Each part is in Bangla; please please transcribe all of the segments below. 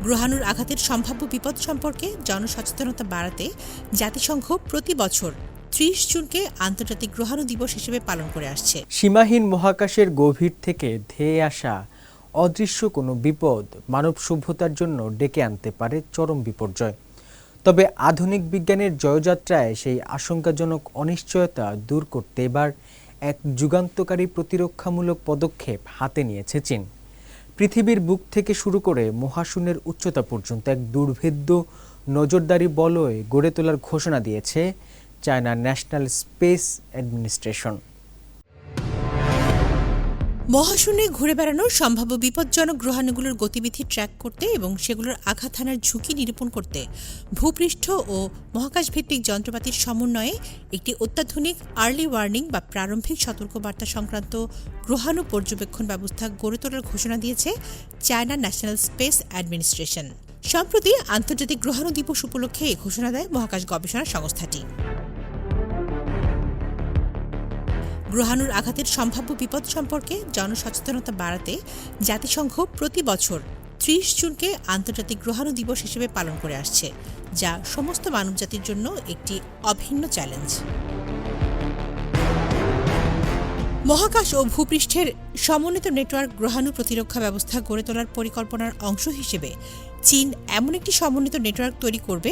গ্রহাণুর আঘাতের সম্ভাব্য বিপদ সম্পর্কে জনসচেতনতা বাড়াতে জাতিসংঘ প্রতি বছর ৩০ জুনকে আন্তর্জাতিক গ্রহাণু দিবস হিসেবে পালন করে আসছে। সীমাহীন মহাকাশের গভীর থেকে ধেয়ে আসা অদৃশ্য কোনো বিপদ মানব সভ্যতার জন্য ডেকে আনতে পারে চরম বিপর্যয়। তবে আধুনিক বিজ্ঞানের জয়যাত্রায় সেই আশঙ্কাজনক অনিশ্চয়তা দূর করতে এবার এক যুগান্তকারী প্রতিরক্ষামূলক পদক্ষেপ হাতে নিয়েছে চীন। পৃথিবীর বুক থেকে শুরু করে মহাশূন্যের উচ্চতা পর্যন্ত এক দুর্ভেদ্য নজরদারি বলয় গড়ে তোলার ঘোষণা দিয়েছে চায়নার ন্যাশনাল স্পেস অ্যাডমিনিস্ট্রেশন। মহাশূন্যে ঘুরে বেড়ানো সম্ভাব্য বিপজ্জনক গ্রহাণুগুলোর গতিবিধি ট্র্যাক করতে এবং সেগুলোর আঘাত হানার ঝুঁকি নিরূপণ করতে ভূপৃষ্ঠ ও মহাকাশভিত্তিক যন্ত্রপাতির সমন্বয়ে একটি অত্যাধুনিক আর্লি ওয়ার্নিং বা প্রারম্ভিক সতর্কবার্তা সংক্রান্ত গ্রহাণু পর্যবেক্ষণ ব্যবস্থা গড়ে তোলার ঘোষণা দিয়েছে চায়না ন্যাশনাল স্পেস অ্যাডমিনিস্ট্রেশন। সম্প্রতি আন্তর্জাতিক গ্রহাণু দিবস উপলক্ষে এই ঘোষণা দেয় মহাকাশ গবেষণা সংস্থাটি। গ্রহাণুর আঘাতের সম্ভাব্য বিপদ সম্পর্কে জনসচেতনতা বাড়াতে জাতিসংঘ প্রতি বছর ৩০ জুনকে আন্তর্জাতিক গ্রহাণু দিবস হিসেবে পালন করে আসছে, যা সমস্ত মানবজাতির জন্য একটি অভিন্ন চ্যালেঞ্জ। মহাকাশ ও ভূপৃষ্ঠের সমন্বিত নেটওয়ার্ক গ্রহাণু প্রতিরক্ষা ব্যবস্থা গড়ে তোলার পরিকল্পনার অংশ হিসেবে চীন এমন একটি সমন্বিত নেটওয়ার্ক তৈরি করবে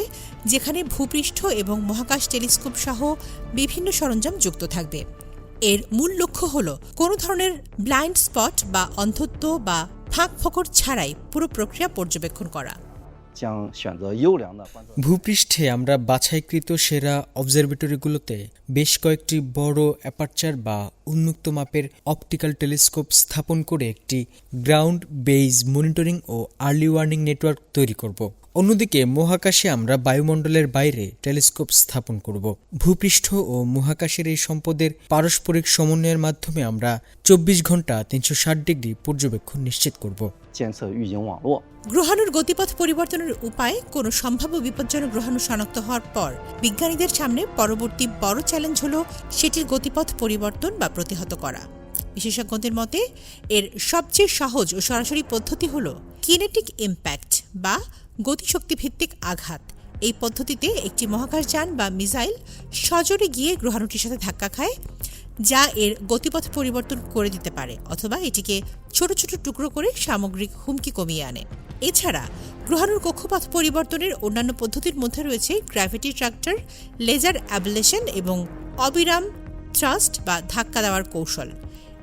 যেখানে ভূপৃষ্ঠ এবং মহাকাশ টেলিস্কোপ সহ বিভিন্ন সরঞ্জাম যুক্ত থাকবে। এর মূল লক্ষ্য হল কোনো ধরনের ব্লাইন্ড স্পট বা অন্ধত্ব বা ফাঁক ফোকর ছাড়াই পুরো প্রক্রিয়া পর্যবেক্ষণ করা। ভূপৃষ্ঠে আমরা বাছাইকৃত সেরা অবজারভেটরিগুলোতে বেশ কয়েকটি বড় অ্যাপারচার বা উন্মুক্ত মাপের অপটিক্যাল টেলিস্কোপ স্থাপন করে একটি গ্রাউন্ড বেজ মনিটরিং ও আর্লি ওয়ার্নিং নেটওয়ার্ক তৈরি করব। অন্যদিকে মহাকাশে আমরা বায়ুমণ্ডলের বাইরে টেলিস্কোপ স্থাপন করব। ভূপৃষ্ঠ ও মহাকাশের এই সম্পদের পারস্পরিক সমন্বয়ের মাধ্যমে আমরা ২৪ ঘন্টা ৩৬০ ডিগ্রি পর্যবেক্ষণ নিশ্চিত করব। গ্রহাণুর গতিপথ পরিবর্তনের উপায় কোনো সম্ভাব্য বিপজ্জনক গ্রহাণু শনাক্ত হওয়ার পর বিজ্ঞানীদের সামনে পরবর্তী বড় চ্যালেঞ্জ হল সেটির গতিপথ পরিবর্তন বা প্রতিহত করা। বিশেষজ্ঞদের মতে এর সবচেয়ে সহজ ও সরাসরি পদ্ধতি হল কিনেটিক ইম্প্যাক্ট বা গতিশক্তিভিত্তিক আঘাত। এই পদ্ধতিতে একটি মহাকাশযান বা মিসাইল সজোরে গিয়ে গ্রহাণুটির সাথে ধাক্কা খায়, যা এর গতিপথ পরিবর্তন করে দিতে পারে অথবা এটিকে ছোট ছোট টুকরো করে সামগ্রিক হুমকি কমিয়ে আনে। এছাড়া গ্রহাণুর কক্ষপথ পরিবর্তনের অন্যান্য পদ্ধতির মধ্যে রয়েছে গ্র্যাভিটি ট্রাক্টর, লেজার অ্যাবলেশন এবং অবিরাম থ্রাস্ট বা ধাক্কা দেওয়ার কৌশল।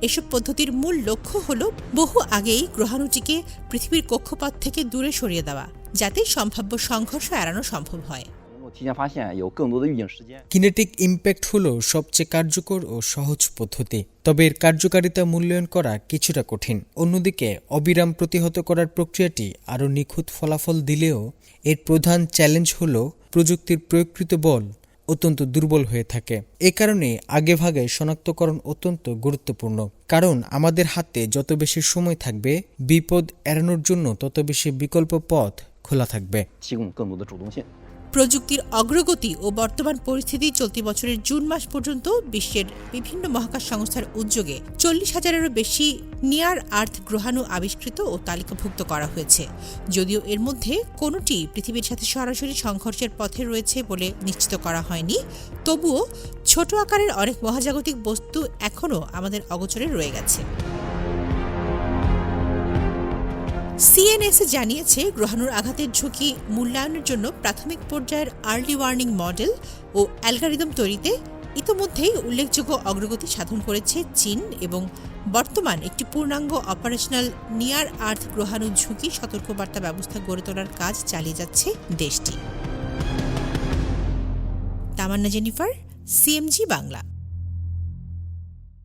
এসব পদ্ধতির মূল লক্ষ্য হল বহু আগেই গ্রহাণুটিকে পৃথিবীর কক্ষপথ থেকে দূরে সরিয়ে দেওয়া, যাতে সম্ভাব্য সংঘর্ষ এড়ানো সম্ভব হয়। কিনেটিক ইম্প্যাক্ট হলো সবচেয়ে কার্যকর ও সহজ পদ্ধতি, তবে এর কার্যকারিতা মূল্যায়ন করা কিছুটা কঠিন। অন্যদিকে অবিরাম প্রতিহত করার প্রক্রিয়াটি আরও নিখুঁত ফলাফল দিলেও এর প্রধান চ্যালেঞ্জ হল প্রযুক্তির প্রয়োগকৃত বল অত্যন্ত দুর্বল হয়ে থাকে। এ কারণে আগেভাগে শনাক্তকরণ অত্যন্ত গুরুত্বপূর্ণ, কারণ আমাদের হাতে যত বেশি সময় থাকবে বিপদ এড়ানোর জন্য তত বেশি বিকল্প পথ খোলা থাকবে। প্রযুক্তির অগ্রগতি ও বর্তমান পরিস্থিতি চলতি বছরের জুন মাস পর্যন্ত বিশ্বের বিভিন্ন মহাকাশ সংস্থার উদ্যোগে ৪০,০০০-এরও বেশি নিয়ার আর্থ গ্রহাণু আবিষ্কৃত ও তালিকাভুক্ত করা হয়েছে। যদিও এর মধ্যে কোনোটি পৃথিবীর সাথে সরাসরি সংঘর্ষের পথে রয়েছে বলে নিশ্চিত করা হয়নি, তবুও ছোট আকারের অনেক মহাজাগতিক বস্তু এখনও আমাদের অগোচরে রয়ে গেছে। সিএনএসএ জানিয়েছে গ্রহাণুর আঘাতের ঝুঁকি মূল্যায়নের জন্য প্রাথমিক পর্যায়ের আর্লি ওয়ার্নিং মডেল ও অ্যালগরিদম তৈরিতে ইতোমধ্যেই উল্লেখযোগ্য অগ্রগতি সাধন করেছে চীন এবং বর্তমান একটি পূর্ণাঙ্গ অপারেশনাল নিয়ার আর্থ গ্রহাণু ঝুঁকি সতর্কবার্তা ব্যবস্থা গড়ে তোলার কাজ চালিয়ে যাচ্ছে দেশটি। তামান্না জেনিফার, সিএমজি বাংলা।